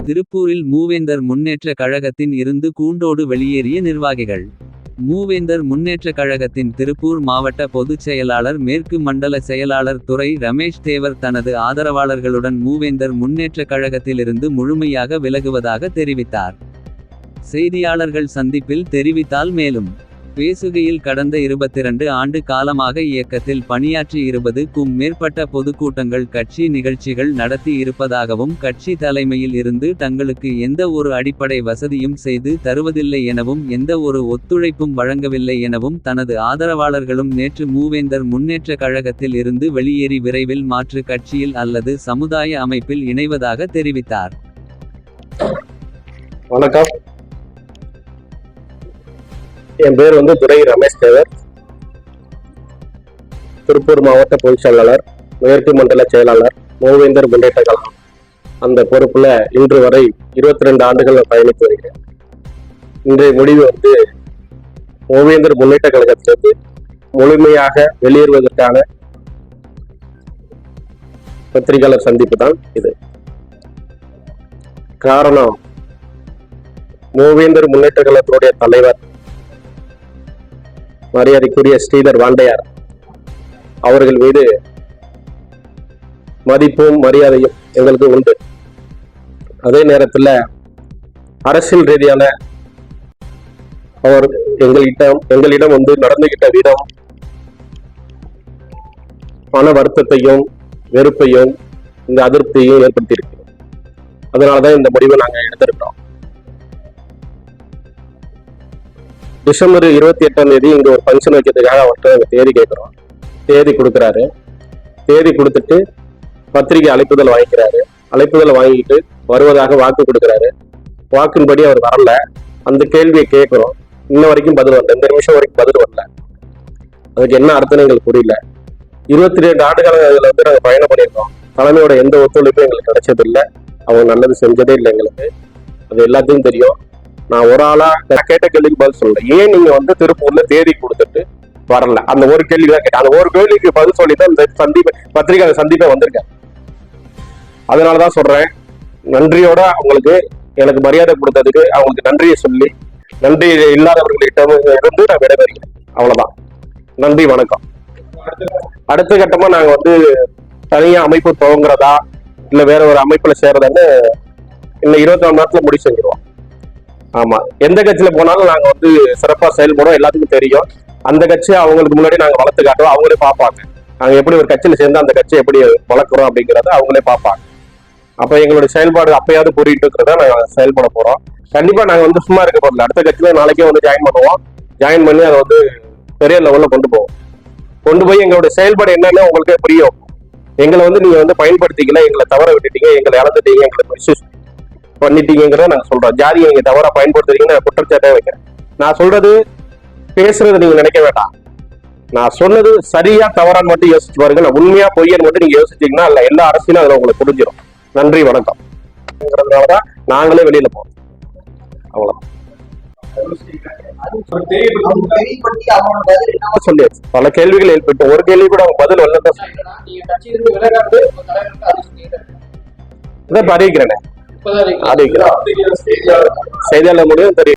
திருப்பூரில் மூவேந்தர் முன்னேற்ற கழகத்தின் இருந்து கூண்டோடு வெளியேறிய நிர்வாகிகள். மூவேந்தர் முன்னேற்ற கழகத்தின் திருப்பூர் மாவட்ட பொதுச் செயலாளர் மேற்கு மண்டல செயலாளர் துரை ரமேஷ் தேவர் தனது ஆதரவாளர்களுடன் மூவேந்தர் முன்னேற்ற கழகத்திலிருந்து முழுமையாக விலகுவதாக தெரிவித்தார். செய்தியாளர்கள் சந்திப்பில் தெரிவித்தால் மேலும் பேசுகையில் கடந்த 22 ஆண்டு காலமாக இயக்கத்தில் பணியாற்றி 20க்கும் மேற்பட்ட பொதுக்கூட்டங்கள் கட்சி நிகழ்ச்சிகள் நடத்தி இருப்பதாகவும் கட்சி தலைமையில் இருந்து தங்களுக்கு எந்த ஒரு அடிப்படை வசதியும் செய்து தருவதில்லை எனவும் எந்த ஒரு ஒத்துழைப்பும் வழங்கவில்லை எனவும் தனது ஆதரவாளர்களும் நேற்று மூவேந்தர் முன்னேற்ற கழகத்தில் இருந்து வெளியேறி விரைவில் மாற்று கட்சியில் அல்லது சமுதாய அமைப்பில் இணைவதாக தெரிவித்தார். வணக்கம், என் பேர் துரை ரமேஷ் தேவர், திருப்பூர் மாவட்ட பொதுச் செயலாளர், மேற்கு மண்டல செயலாளர், மூவேந்தர் முன்னேற்ற கழகம். அந்த பொறுப்புல இன்று வரை 22 ஆண்டுகள் பயணித்து வருகிறேன். இன்றைய முடிவு மூவேந்தர் முன்னேற்ற கழகத்திலிருந்து முழுமையாக வெளியேறுவதற்கான பத்திரிகையாளர் சந்திப்பு தான் இது. காரணம், மூவேந்தர் முன்னேற்ற கழகத்தினுடைய தலைவர் மரியாதைக்குரிய ஸ்ரீதர் வாண்டையார் அவர்கள் மீது மதிப்பும் மரியாதையும் எங்களுக்கு உண்டு. அதே நேரத்தில் அரசியல் ரீதியான அவர் எங்களிடம் நடந்துகிட்ட விதம் மன வருத்தத்தையும் வெறுப்பையும் இந்த அதிருப்தியையும் ஏற்படுத்தியிருக்கு. அதனாலதான் இந்த முடிவை நாங்கள் எடுத்திருக்கிறோம். டிசம்பர் 28ஆம் தேதி இங்க ஒரு ஃபங்க்ஷன் வைக்கிறதுக்காக அவர்கிட்ட தேதி கேட்கிறோம். தேதி கொடுக்குறாரு. தேதி கொடுத்துட்டு பத்திரிகை அழைப்புதல் வாங்கிக்கிறாரு. அழைப்புதல் வாங்கிட்டு வருவதாக வாக்கு கொடுக்குறாரு. வாக்கின்படி அவர் வரல. அந்த கேள்வியை கேட்கிறோம். இன்ன வரைக்கும் பதில் வரல. இந்த நிமிஷம் வரைக்கும் பதில் வரல. அதுக்கு என்ன அர்த்தம் எங்களுக்கு புரியல. 22 ஆண்டுகள் இதுல நாங்கள் பயணம் பண்ணியிருக்கோம். தலைமையோட எந்த ஒத்துழைப்பும் எங்களுக்கு கிடைச்சது இல்லை. அவங்க நல்லது செஞ்சதே இல்லை எங்களுக்கு. அது எல்லாத்தையும் தெரியும். நான் ஒரு ஆளா கேட்ட கேள்விக்கு பதில் சொல்றேன். ஏன் நீங்க திருப்பூர்ல தேதி கொடுத்துட்டு வரல? அந்த ஒரு கேள்வி தான் கேட்டேன். அந்த ஒரு கேள்விக்கு பதில் சொல்லிதான் இந்த பத்திரிகை சந்திப்பை வந்திருக்கேன். அதனாலதான் சொல்றேன், நன்றியோட அவங்களுக்கு எனக்கு மரியாதை கொடுத்ததுக்கு அவங்களுக்கு நன்றியை சொல்லி, நன்றி இல்லாதவர்களிடம் இருந்து நான் விடைபெறுகிறேன். அவ்வளவுதான். நன்றி, வணக்கம். அடுத்த கட்டமா நாங்க தனியா அமைப்பு துவங்குறதா இல்ல வேற ஒரு அமைப்புல சேர்றதான்னு இன்னும் 24 மணி நேரத்துல முடிவு செஞ்சிருவோம். ஆமா, எந்த கட்சியில போனாலும் நாங்க சிறப்பா செயல்படுறோம். எல்லாத்துக்கும் தெரியும். அந்த கட்சியை அவங்களுக்கு முன்னாடி நாங்க வளர்த்து காட்டுவோம். அவங்களே பார்ப்பாங்க நாங்க எப்படி ஒரு கட்சியில சேர்ந்து அந்த கட்சியை எப்படி வளர்க்குறோம் அப்படிங்கிறத அவங்களே பார்ப்பாங்க. அப்ப எங்களுடைய செயல்பாடு அப்பயாவது புரியிட்டு இருக்கிறதா நாங்க செயல்பட போறோம். கண்டிப்பா நாங்க சும்மா இருக்க போறோம். அடுத்த கட்சியில நாளைக்கே ஜாயின் பண்ணுவோம். ஜாயின் பண்ணி அதை பெரிய லெவல்ல கொண்டு போய் எங்களுடைய செயல்பாடு என்னன்னு உங்களுக்கே புரியும். எங்களை நீங்க பயன்படுத்திக்கல, எங்களை தவற விட்டுட்டீங்க, எங்களை இழந்துட்டீங்க, எங்களை மிஸ்யூஸ் பண்ணிட்டீங்கிறத நாங்க சொல்றோம். ஜாதியை நீங்க தவறா பயன்படுத்துறீங்கன்னு குற்றச்சாட்டே வைக்கிறேன். நான் சொல்றது பேசுறது நீங்க நினைக்க வேண்டாம். நான் சொன்னது சரியா தவறான்னு மட்டும் யோசிச்சு பாருங்க. நான் உண்மையா பொய்யன்னு மட்டும் நீங்க யோசிச்சீங்கன்னா இல்ல எல்லா அரசியலும் அதுல உங்களுக்கு புரிஞ்சிடும். நன்றி, வணக்கம். தான் நாங்களே வெளியில போறோம். அவ்வளவு சொல்லியாச்சு. பல கேள்விகள் ஏற்பட்டு ஒரு கேள்வி கூட அவங்க பதில் வரலதான் அறிவிக்கிறேன். செய்தியாளர் முடியும் தெரியும்.